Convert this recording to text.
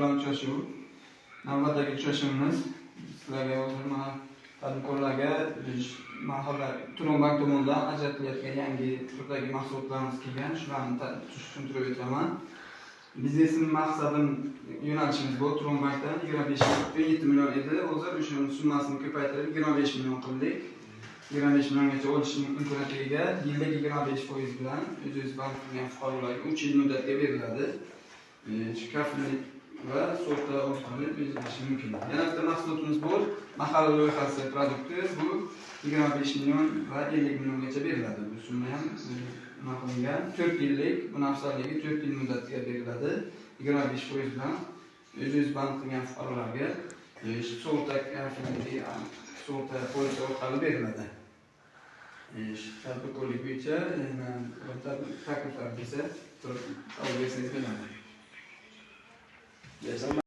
Uchrashuv. Navbatdagi uchrashuvimiz sizlarga hozir mana tadbirkorlarga mahalla Turonbank tomonidan ajratilayotgan yangi turdagi mahsulotlarimiz kelgan. Shularni tushuntirib o'taman. Biznesning maqsadim yo'nalishimiz bu Turonbankdan 27 million edi. Hozir o'shaning summasini ko'paytirib 25 million qildik. 25 milliongacha olish imkoniyatiga yillik 25% bilan o'z bank qilgan fuqarolarga 3 yil muddatga beriladi. Kafillik va sug'urta orqali o'zlashi mumkin. Yana bitta mahsulotimiz bor. Mahalla loyihasi produkti bu 25 million va 50 milliongacha beriladi. Bu summa ham qilingan 4 yillik, buni afzalligi 4 yil muddatga beriladi. 25% bilan o'z bank qilgan fuqarolarga sug'urta kafilligi, sug'urta polisi orqali beriladi. Tadbirkorlik bo'yicha takliflar bo'lsa, qabul qilsangiz bo'ladi.